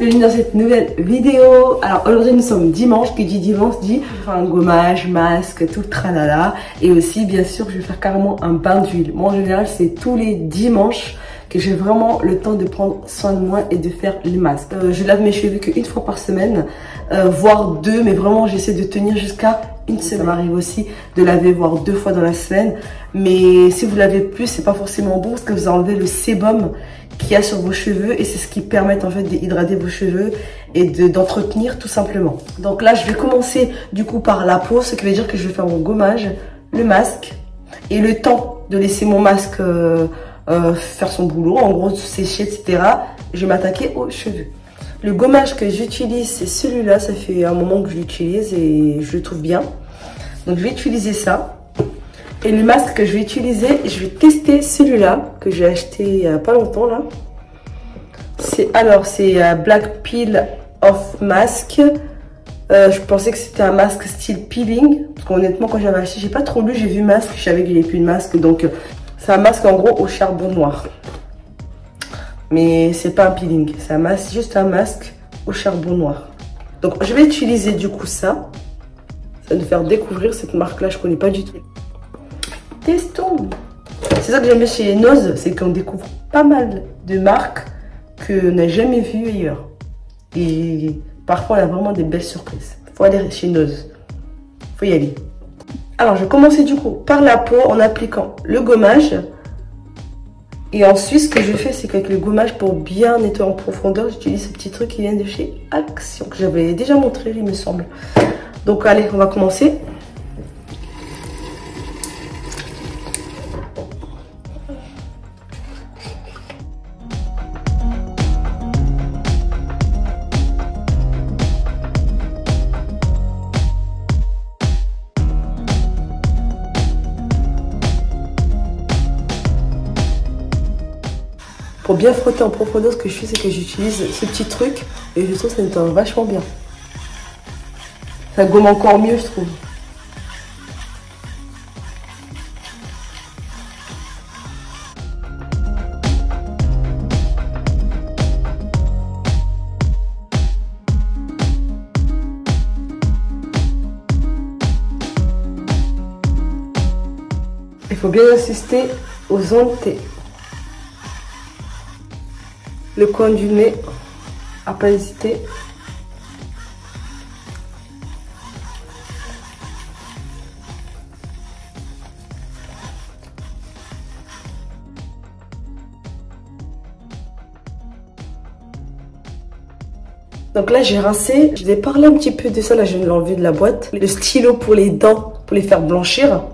bienvenue dans cette nouvelle vidéo. Alors aujourd'hui nous sommes dimanche, qui dit dimanche dit je vais faire un gommage, masque, tout le tralala. Et aussi bien sûr je vais faire carrément un bain d'huile. Moi en général c'est tous les dimanches que j'ai vraiment le temps de prendre soin de moi et de faire les masques. Je lave mes cheveux qu'une fois par semaine, voire deux, mais vraiment j'essaie de tenir jusqu'à une semaine. Ça m'arrive aussi de laver voire 2 fois dans la semaine. Mais si vous lavez plus, c'est pas forcément bon parce que vous enlevez le sébum qu'il y a sur vos cheveux et c'est ce qui permet en fait d'hydrater vos cheveux et d'entretenir tout simplement. Donc là je vais commencer du coup par la peau, ce qui veut dire que je vais faire mon gommage, le masque et le temps de laisser mon masque faire son boulot, en gros sécher etc. Je vais m'attaquer aux cheveux. Le gommage que j'utilise c'est celui-là, ça fait un moment que je l'utilise et je le trouve bien. Donc je vais utiliser ça. Et le masque que je vais utiliser, je vais tester celui-là que j'ai acheté il n'y a pas longtemps là. C'est Black Peel Off Mask. Je pensais que c'était un masque style peeling. Parce qu'honnêtement quand j'avais acheté, j'ai pas trop lu, j'ai vu masque, je savais qu'il n'y avait plus de masque. Donc c'est un masque en gros au charbon noir. Mais c'est pas un peeling, c'est juste un masque au charbon noir. Donc je vais utiliser du coup ça. Ça va nous faire découvrir cette marque là, je connais pas du tout. Testons. C'est ça que j'aime bien chez Nose, c'est qu'on découvre pas mal de marques qu'on n'a jamais vues ailleurs. Et parfois on a vraiment des belles surprises. Faut aller chez Nose. Faut y aller. Alors je vais commencer du coup par la peau en appliquant le gommage. Et ensuite ce que je fais c'est qu'avec le gommage pour bien nettoyer en profondeur, j'utilise ce petit truc qui vient de chez Action que j'avais déjà montré il me semble. Donc allez on va commencer. Pour bien frotter en profondeur, ce que je fais, c'est que j'utilise ce petit truc et je trouve que ça nettoie vachement bien. Ça gomme encore mieux, je trouve. Il faut bien insister aux zones T. Le coin du nez, à pas hésiter. Donc là j'ai rincé, je vais parler un petit peu de ça, là je vais l'enlever de la boîte. Le stylo pour les dents, pour les faire blanchir.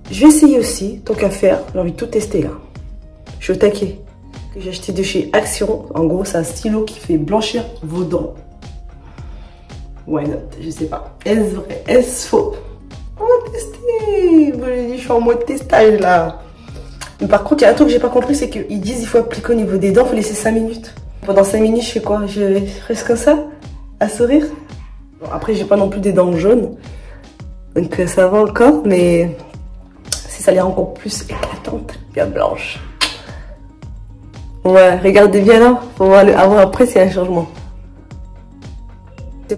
Je vais essayer aussi, tant qu'à faire, j'ai envie de tout tester là. Je suis au taquet. Que j'ai acheté de chez Action. En gros, c'est un stylo qui fait blanchir vos dents. Why not? Je sais pas. Est-ce vrai? Est-ce faux? On va tester. Bon, j'ai dit, je suis en mode testage là. Mais par contre, il y a un truc que j'ai pas compris, c'est qu'ils disent qu'il faut appliquer au niveau des dents, il faut laisser 5 minutes. Pendant 5 minutes, je fais quoi? Je reste comme ça, à sourire. Bon, après, j'ai pas non plus des dents jaunes. Donc ça va encore, mais si ça les rend encore plus éclatantes, bien blanches. Ouais, regardez bien là, pour voir le avant après c'est un changement.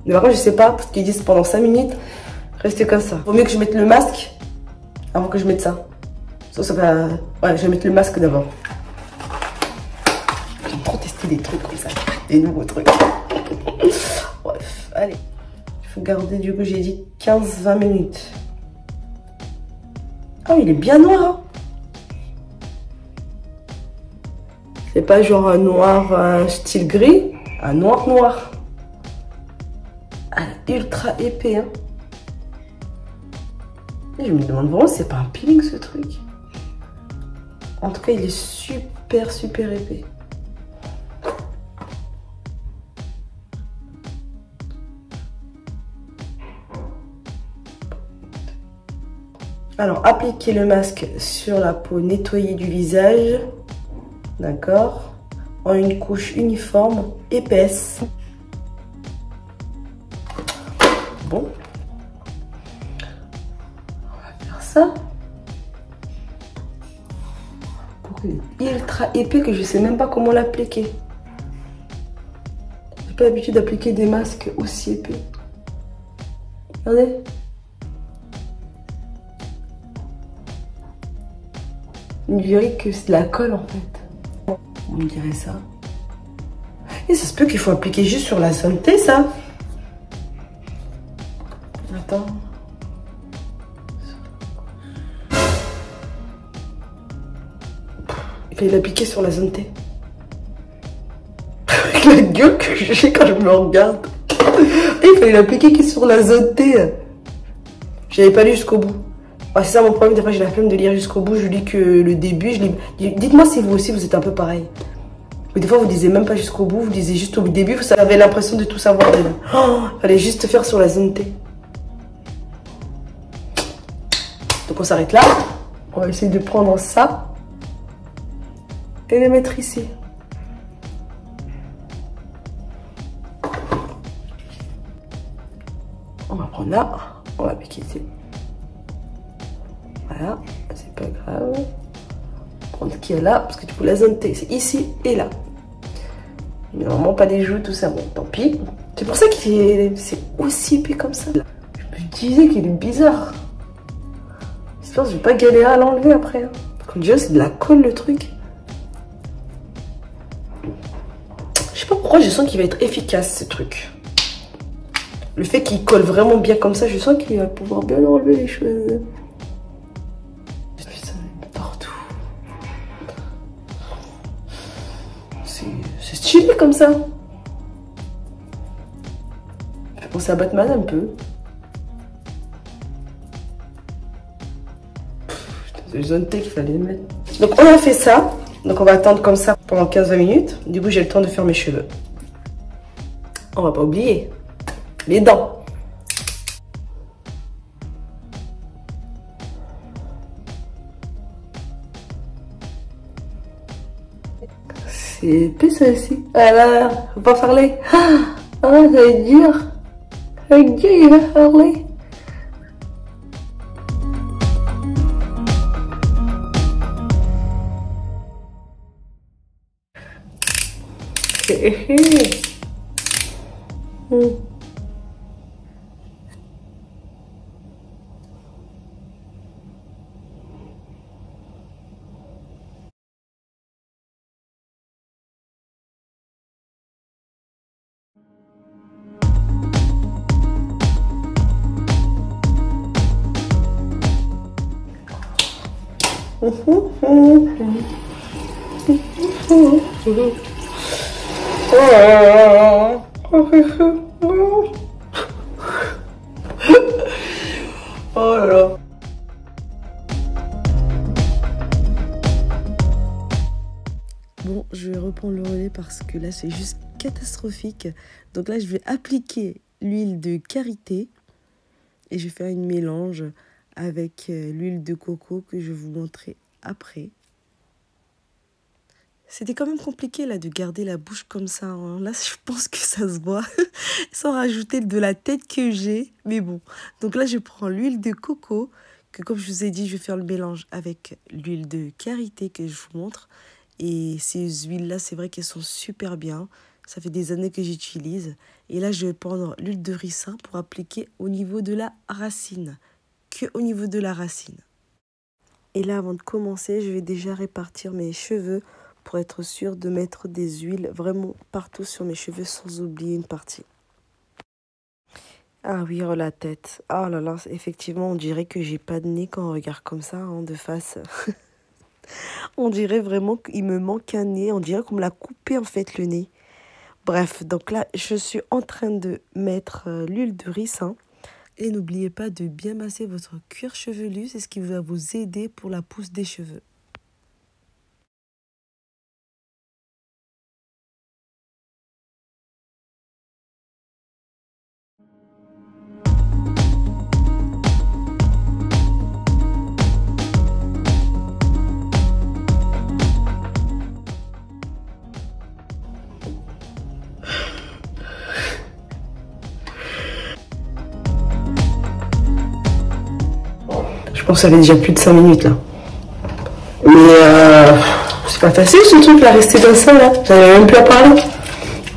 Mais par contre je sais pas, parce qu'ils disent pendant 5 minutes, restez comme ça. Vaut mieux que je mette le masque avant que je mette ça. Ça va... Ouais, je vais mettre le masque d'abord. J'aime trop tester des trucs comme ça, des nouveaux trucs. Bref, allez. Il faut garder, du coup j'ai dit 15-20 minutes. Ah il est bien noir hein. C'est pas genre un noir style gris, un noir noir. Ah, ultra épais. Hein. Et je me demande vraiment si c'est pas un peeling ce truc. En tout cas, il est super super épais. Alors, appliquez le masque sur la peau nettoyée du visage. D'accord, en une couche uniforme, épaisse. Bon, on va faire ça. Pour ultra épais que je sais même pas comment l'appliquer. pas l'habitude d'appliquer des masques aussi épais. Regardez. On dirait que c'est de la colle en fait. On dirait ça. Et ça se peut qu'il faut appliquer juste sur la zone T, ça. Attends. Il fallait l'appliquer sur la zone T. Avec la gueule que j'ai quand je me regarde. Et il fallait l'appliquer que sur la zone T. J'avais pas lu jusqu'au bout. Ah, c'est ça mon problème, des fois j'ai la flemme de lire jusqu'au bout, je lis que le début, dites-moi si vous aussi vous êtes un peu pareil. Mais des fois vous lisez même pas jusqu'au bout, vous lisez juste au début, vous avez l'impression de tout savoir dedans. Oh, fallait juste faire sur la zone T. Donc on s'arrête là, on va essayer de prendre ça et les mettre ici. On va prendre là, on va appliquer ici. Voilà, c'est pas grave. Prendre ce qu'il y a là, parce que du coup la zone T, c'est ici et là. Mais normalement pas les joues, tout ça, bon, tant pis. C'est pour ça que c'est aussi épais comme ça. Je me disais qu'il est bizarre. J'espère que je vais pas galérer à l'enlever après. Comme déjà, c'est de la colle le truc. Je sais pas pourquoi, je sens qu'il va être efficace ce truc. Le fait qu'il colle vraiment bien comme ça, je sens qu'il va pouvoir bien enlever les choses. C'est stylé comme ça. Je pense à Batman un peu. C'est une zone T qu'il fallait mettre. Donc on a fait ça. Donc on va attendre comme ça pendant 15-20 minutes. Du coup j'ai le temps de faire mes cheveux. On va pas oublier les dents. C'est épais ça aussi. Ah là, faut pas parler. Ah, ça va être dur. Ça va être dur, il va parler. Oh là là. Bon, je vais reprendre le relais parce que là c'est juste catastrophique. Donc là je vais appliquer l'huile de karité et je vais faire une mélange avec l'huile de coco que je vais vous montrer après. C'était quand même compliqué là de garder la bouche comme ça, hein. Là je pense que ça se voit sans rajouter de la tête que j'ai, mais bon. Donc là je prends l'huile de coco que comme je vous ai dit je vais faire le mélange avec l'huile de karité que je vous montre. Et ces huiles là c'est vrai qu'elles sont super bien, ça fait des années que j'utilise. Et là je vais prendre l'huile de ricin pour appliquer au niveau de la racine, que au niveau de la racine. Et là avant de commencer je vais déjà répartir mes cheveux pour être sûr de mettre des huiles vraiment partout sur mes cheveux sans oublier une partie. Ah oui, oh la tête. Oh là là, effectivement, on dirait que j'ai pas de nez quand on regarde comme ça, hein, de face. On dirait vraiment qu'il me manque un nez. On dirait qu'on me l'a coupé en fait le nez. Bref, donc là, je suis en train de mettre l'huile de ricin. Et n'oubliez pas de bien masser votre cuir chevelu. C'est ce qui va vous aider pour la pousse des cheveux. Je pense que ça fait déjà plus de 5 minutes là. Mais c'est pas facile ce truc là, rester dans ça là. J'arrive même plus à parler.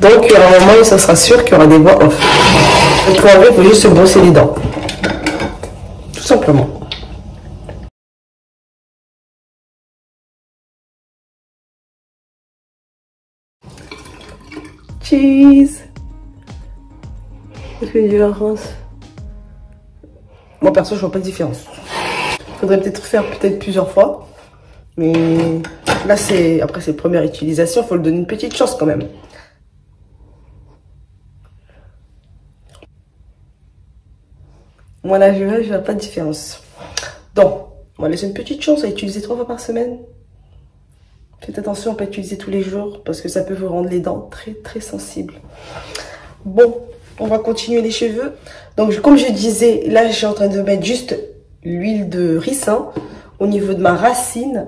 Donc il y aura un moment où ça sera sûr qu'il y aura des voix off. Donc pour enlever, il faut juste se brosser les dents. Tout simplement. Cheese. Est-ce qu'il y a une différence? Moi perso je vois pas de différence. Faudrait peut-être faire plusieurs fois. Mais là c'est après ses premières utilisations, faut lui donner une petite chance quand même. Moi là je vois pas de différence. Donc on va laisser une petite chance à utiliser 3 fois par semaine. Faites attention à pas utiliser tous les jours parce que ça peut vous rendre les dents très sensibles. Bon, on va continuer les cheveux. Donc comme je disais, là je suis en train de mettre juste l'huile de ricin au niveau de ma racine.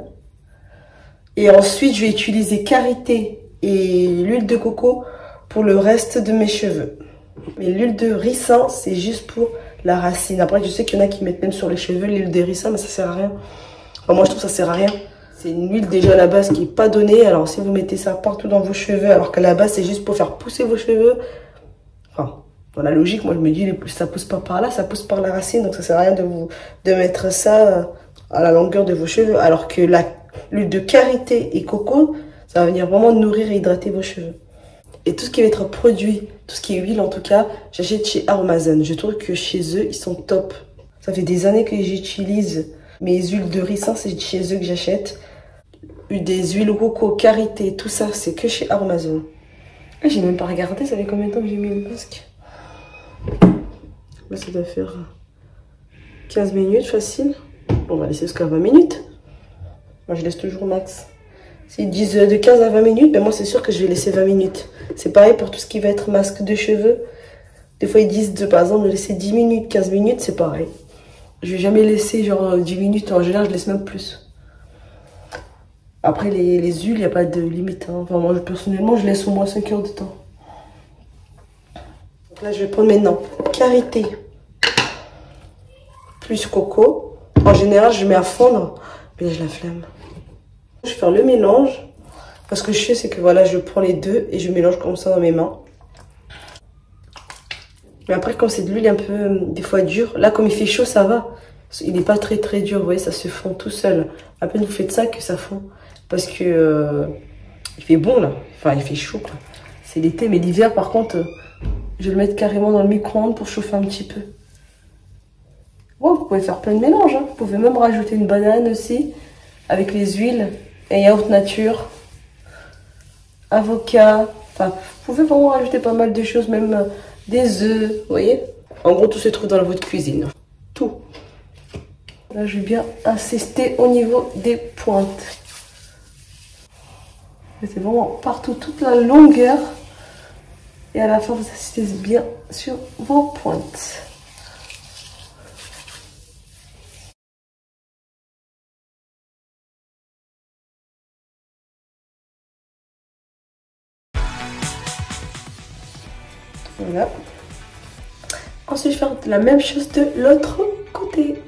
Et ensuite je vais utiliser karité et l'huile de coco pour le reste de mes cheveux. Mais l'huile de ricin c'est juste pour la racine. Après je sais qu'il y en a qui mettent même sur les cheveux l'huile de ricin, mais ça sert à rien. Enfin, moi je trouve que ça sert à rien. C'est une huile déjà à la base qui n'est pas donnée. Alors si vous mettez ça partout dans vos cheveux, alors qu'à la base c'est juste pour faire pousser vos cheveux. Enfin, dans la logique, moi je me dis, ça pousse pas par là, ça pousse par la racine. Donc ça sert à rien de mettre ça à la longueur de vos cheveux. Alors que l'huile de karité et coco, ça va venir vraiment nourrir et hydrater vos cheveux. Et tout ce qui va être produit, tout ce qui est huile en tout cas, j'achète chez Aromazone. Je trouve que chez eux, ils sont top. Ça fait des années que j'utilise mes huiles de ricin, c'est chez eux que j'achète. Des huiles coco, karité, tout ça, c'est que chez Aromazone. Ah, j'ai même pas regardé, ça fait combien de temps que j'ai mis le masque? Là, ça doit faire 15 minutes, facile. Bon, on va laisser jusqu'à 20 minutes. Moi, je laisse toujours max. S'ils disent de 15 à 20 minutes, ben moi, c'est sûr que je vais laisser 20 minutes. C'est pareil pour tout ce qui va être masque de cheveux. Des fois, ils disent, par exemple, de laisser 10 minutes, 15 minutes, c'est pareil. Je vais jamais laisser genre 10 minutes, en général, je laisse même plus. Après, les huiles, il n'y a pas de limite. Hein. Enfin, moi, personnellement, je laisse au moins 5 heures de temps. Donc là, je vais prendre maintenant karité plus coco. En général, je mets à fondre, mais là, j'ai la flemme. Je vais faire le mélange. Parce que je sais, c'est que voilà, je prends les deux et je mélange comme ça dans mes mains. Mais après, quand c'est de l'huile un peu, des fois, dure, là, comme il fait chaud, ça va. Il n'est pas très dur, vous voyez, ça se fond tout seul. À peine vous faites ça que ça fond. Parce que il fait bon là, enfin il fait chaud quoi. C'est l'été, mais l'hiver par contre, je vais le mettre carrément dans le micro-ondes pour chauffer un petit peu. Bon, vous pouvez faire plein de mélanges, hein. Vous pouvez même rajouter une banane aussi, avec les huiles, et yaourt nature, avocat. Enfin, vous pouvez vraiment rajouter pas mal de choses, même des œufs, vous voyez. En gros, tout se trouve dans votre cuisine. Tout. Là, je vais bien insister au niveau des pointes. C'est vraiment partout, toute la longueur. Et à la fin, vous insistez bien sur vos pointes. Voilà. Ensuite, je vais faire la même chose de l'autre côté.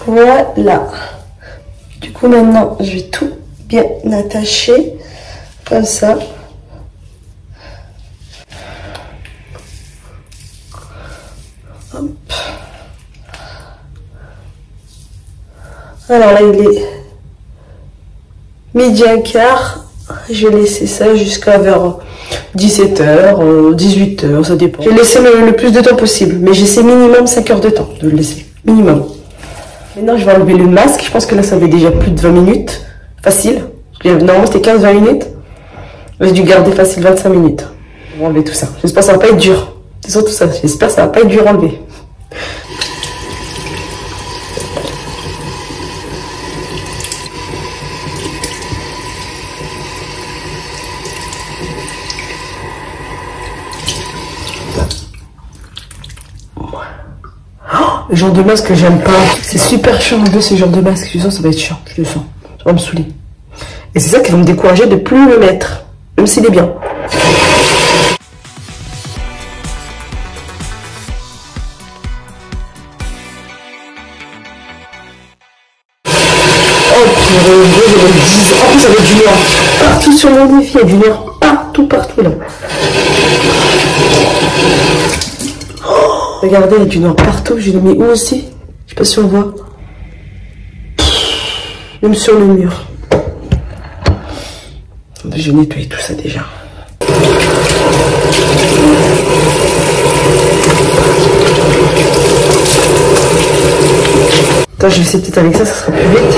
Voilà. Du coup, maintenant, je vais tout bien attacher. Comme ça. Hop. Alors là, il est midi un quart. Je vais laisser ça jusqu'à vers 17h, 18h, ça dépend. Je vais laisser le plus de temps possible. Mais j'essaie minimum 5 heures de temps de le laisser. Minimum. Maintenant, je vais enlever le masque. Je pense que là, ça fait déjà plus de 20 minutes. Facile. Normalement, c'était 15-20 minutes. J'ai dû garder facile 25 minutes. On va enlever tout ça. J'espère que ça va pas être dur. C'est surtout ça. J'espère que ça va pas être dur à enlever. Le genre de masque que j'aime pas. C'est super chiant de ce genre de masque. Je sens ça va être chiant. Je le sens. Ça va me saouler. Et c'est ça qui va me décourager de plus le mettre. Même s'il est bien. j'avais 10 ans. En plus, j'avais du noir partout sur mon défi. Il y a du noir partout, partout là. Oh, regardez, il y a du noir partout. Je l'ai mis où aussi? Je sais pas si on voit. Même sur le mur. Je vais nettoyer tout ça déjà. Attends, je vais essayer peut-être avec ça, ça sera plus vite.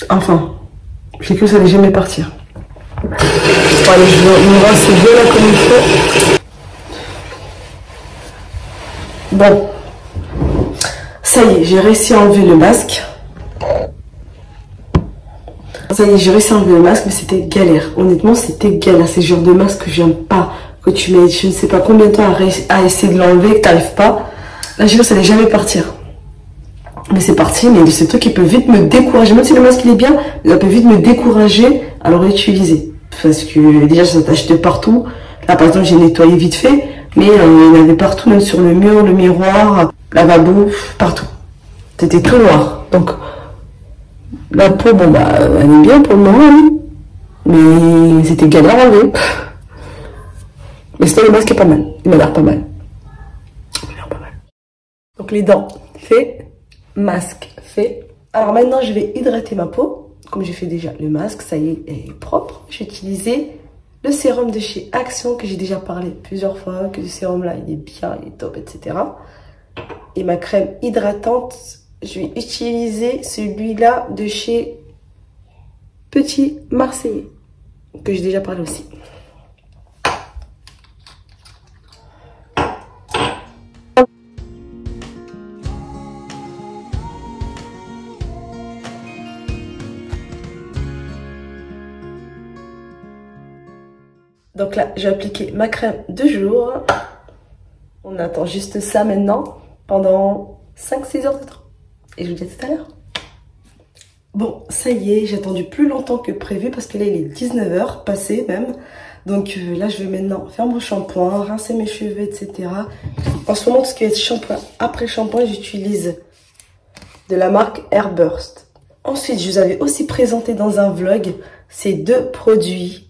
Enfin, j'ai cru que ça allait jamais partir. Bon, allez, je vais me rincer bien là comme il faut. Bon, ça y est, j'ai réussi à enlever le masque. Ça y est, j'ai réussi à enlever le masque, mais c'était galère. Honnêtement, c'était galère. C'est le genre de masque que j'aime pas. Que tu mets, je ne sais pas combien de temps à essayer de l'enlever, que tu n'arrives pas. Là, j'ai cru que ça allait jamais partir. Mais c'est parti, mais c'est toi qui peut vite me décourager. Même si le masque il est bien, ça peut vite me décourager à le réutiliser. Parce que déjà, ça s'attache de partout. Là, par exemple, j'ai nettoyé vite fait, mais il y en avait partout, même sur le mur, le miroir, lavabo, partout. C'était tout noir. Donc, la peau, bon, bah, elle est bien pour le moment, hein. Mais c'était galère à enlever. Mais sinon, le masque est pas mal. Il m'a l'air pas mal. Il m'a l'air pas mal. Donc, les dents, fait. Masque fait. Alors maintenant, je vais hydrater ma peau. Comme j'ai fait déjà le masque, ça y est, elle est propre. J'ai utilisé le sérum de chez Action, que j'ai déjà parlé plusieurs fois, que ce sérum là, il est bien, il est top, etc. Et ma crème hydratante, je vais utiliser celui-là de chez Petit Marseillais, que j'ai déjà parlé aussi. Donc là, j'ai appliqué ma crème de jour. On attend juste ça maintenant pendant 5-6 heures de temps. Et je vous dis à tout à l'heure. Bon, ça y est, j'ai attendu plus longtemps que prévu parce que là, il est 19 h passé même. Donc là, je vais maintenant faire mon shampoing, rincer mes cheveux, etc. En ce moment, tout ce qui est shampoing, après shampoing, j'utilise de la marque Airburst. Ensuite, je vous avais aussi présenté dans un vlog ces deux produits.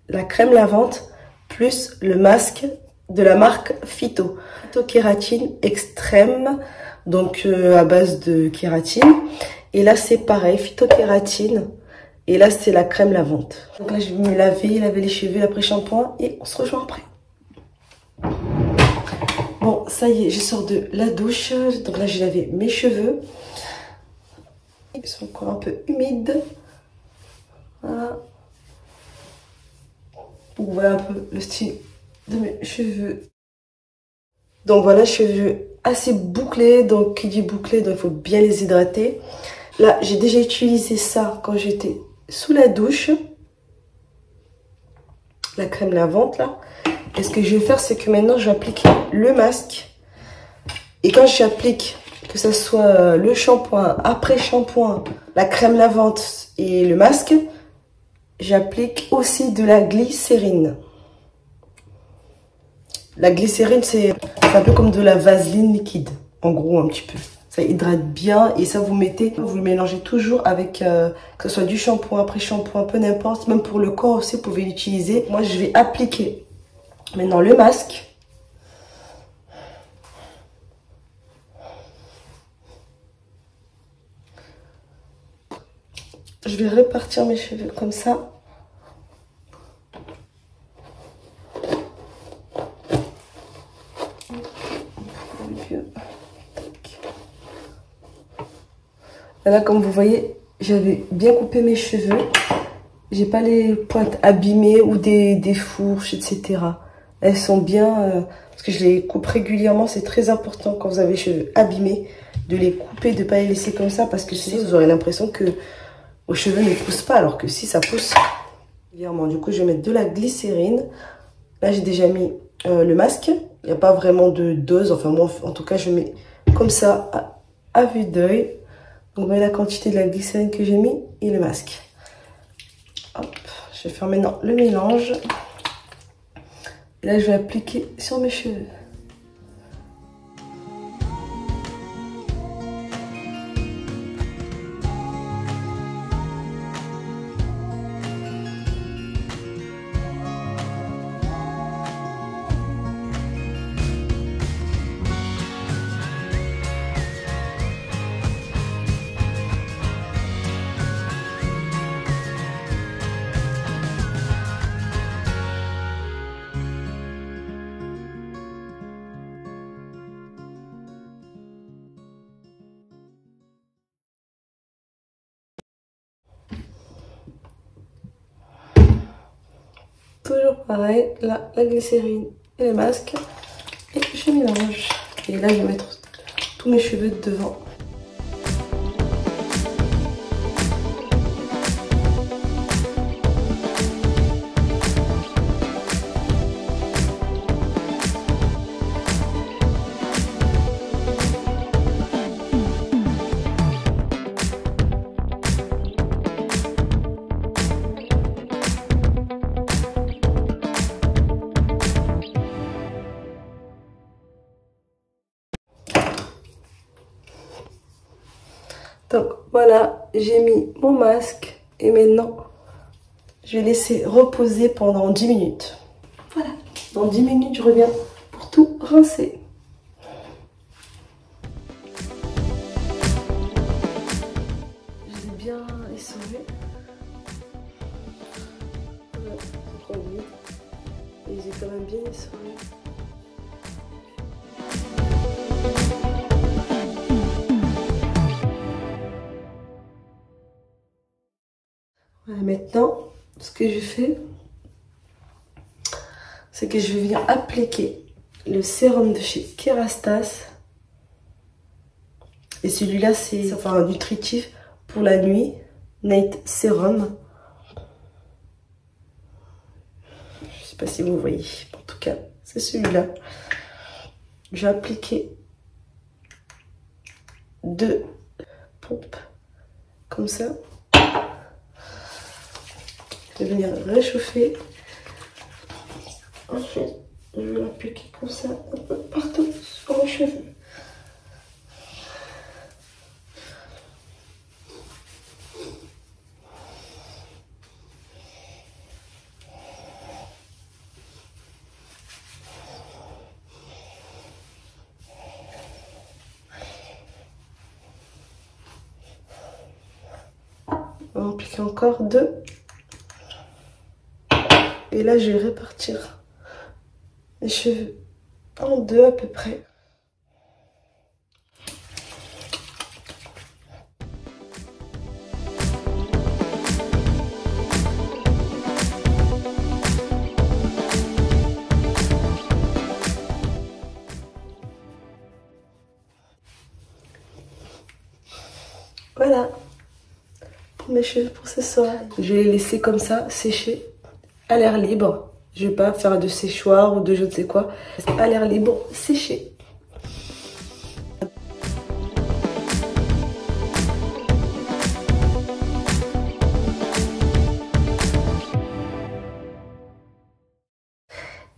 La crème lavante plus le masque de la marque Phyto. Phytokératine extrême, donc à base de kératine. Et là c'est pareil, phytokératine. Et là c'est la crème lavante. Donc là je vais me laver les cheveux après shampoing et on se rejoint après. Bon ça y est, je sors de la douche. Donc là j'ai lavé mes cheveux. Ils sont encore un peu humides. Voilà. Pour voir un peu le style de mes cheveux. Donc voilà, cheveux assez bouclés. Donc qui dit bouclé, donc il faut bien les hydrater. Là, j'ai déjà utilisé ça quand j'étais sous la douche. La crème lavante là. Et ce que je vais faire, c'est que maintenant, je vais appliquer le masque. Et quand j'applique, que ce soit le shampoing, après shampoing, la crème lavante et le masque, j'applique aussi de la glycérine. La glycérine, c'est un peu comme de la vaseline liquide. En gros, un petit peu. Ça hydrate bien et ça vous mettez, vous le mélangez toujours avec, que ce soit du shampoing, après shampoing, peu n'importe. Même pour le corps aussi, vous pouvez l'utiliser. Moi, je vais appliquer maintenant le masque. Je vais répartir mes cheveux comme ça. Là, comme vous voyez, j'avais bien coupé mes cheveux. J'ai pas les pointes abîmées ou des fourches, etc. Elles sont bien parce que je les coupe régulièrement. C'est très important quand vous avez les cheveux abîmés de les couper, de ne pas les laisser comme ça, parce que sinon vous aurez l'impression que vos cheveux ne poussent pas, alors que si ça pousse régulièrement. Du coup, je vais mettre de la glycérine. Là, j'ai déjà mis le masque. Il n'y a pas vraiment de dose. Enfin, moi, en tout cas, je mets comme ça à vue d'œil. Donc, vous voyez la quantité de la glycérine que j'ai mis et le masque. Hop, je vais faire maintenant le mélange. Et là, je vais appliquer sur mes cheveux. Toujours pareil, là, la glycérine et le masque. Et je mélange. Et là, je vais mettre tous mes cheveux devant. Donc voilà, j'ai mis mon masque et maintenant je vais laisser reposer pendant 10 minutes. Voilà, dans 10 minutes je reviens pour tout rincer. Je l'ai bien essoré. Voilà, c'est pas vite. Et j'ai quand même bien essoré. Voilà, maintenant, ce que je fais, c'est que je vais venir appliquer le sérum de chez Kerastase. Et celui-là, c'est un nutritif pour la nuit, Night Serum. Je sais pas si vous voyez, en tout cas, c'est celui-là. Je vais appliquer 2 pompes, comme ça. Je vais venir réchauffer. Ensuite, je vais l'appliquer comme ça, un peu partout sur mes cheveux. On va appliquer encore 2. Et là, je vais répartir les cheveux en 2 à peu près. Voilà pour mes cheveux pour ce soir. Je vais les laisser comme ça sécher à l'air libre. Je vais pas faire de séchoir ou de je ne sais quoi. À l'air libre, sécher.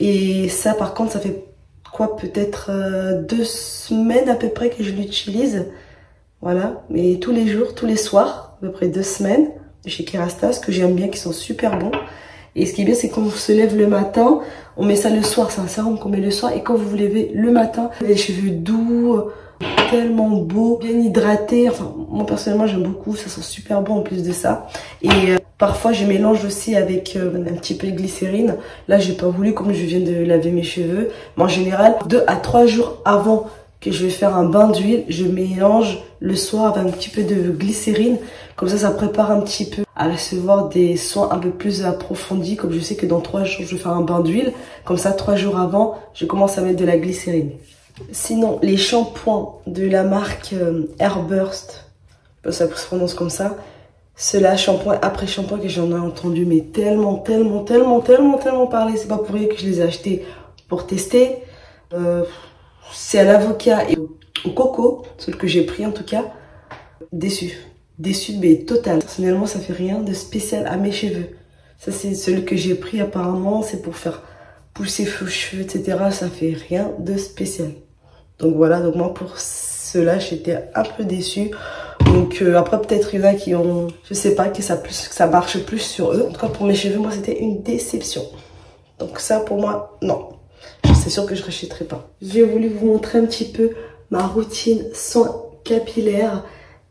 Et ça, par contre, ça fait quoi, peut-être 2 semaines à peu près que je l'utilise. Voilà, mais tous les jours, tous les soirs, à peu près 2 semaines, de chez Kerastase, que j'aime bien, qui sont super bons. Et ce qui est bien, c'est quand on se lève le matin, on met ça le soir, c'est un sérum qu'on met le soir. Et quand vous vous levez le matin, vous avez les cheveux doux, tellement beaux, bien hydratés. Enfin, moi personnellement, j'aime beaucoup, ça sent super bon en plus de ça. Et parfois, je mélange aussi avec un petit peu de glycérine. Là, j'ai pas voulu, comme je viens de laver mes cheveux. Mais en général, 2 à 3 jours avant que je vais faire un bain d'huile. Je mélange le soir avec un petit peu de glycérine. Comme ça prépare un petit peu à recevoir des soins un peu plus approfondis. Comme je sais que dans 3 jours, je vais faire un bain d'huile. Comme ça, 3 jours avant, je commence à mettre de la glycérine. Sinon, les shampoings de la marque Airburst, ça se prononce comme ça. Cela, shampoing après shampoing, que j'en ai entendu mais tellement parler. C'est pas pour rien que je les ai achetés pour tester. C'est à l'avocat et au coco, celui que j'ai pris en tout cas. Déçu mais total. Personnellement, ça fait rien de spécial à mes cheveux. Ça, c'est celui que j'ai pris apparemment, c'est pour faire pousser vos cheveux, etc. Ça fait rien de spécial. Donc voilà, donc moi pour cela, j'étais un peu déçue. Donc après, peut-être il y en a qui ont, je sais pas, que ça marche plus sur eux. En tout cas, pour mes cheveux, moi, c'était une déception. Donc ça, pour moi, non. C'est sûr que je ne rachèterai pas. J'ai voulu vous montrer un petit peu ma routine soins capillaires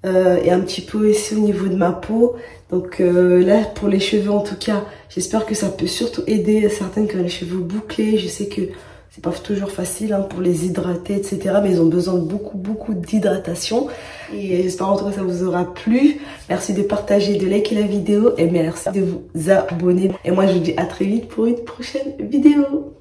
et un petit peu aussi au niveau de ma peau. Donc là, pour les cheveux, en tout cas, j'espère que ça peut surtout aider certaines qui ont les cheveux bouclés. Je sais que c'est pas toujours facile hein, pour les hydrater, etc. Mais ils ont besoin de beaucoup d'hydratation. Et j'espère en tout cas que ça vous aura plu. Merci de partager, de liker la vidéo et merci de vous abonner. Et moi, je vous dis à très vite pour une prochaine vidéo.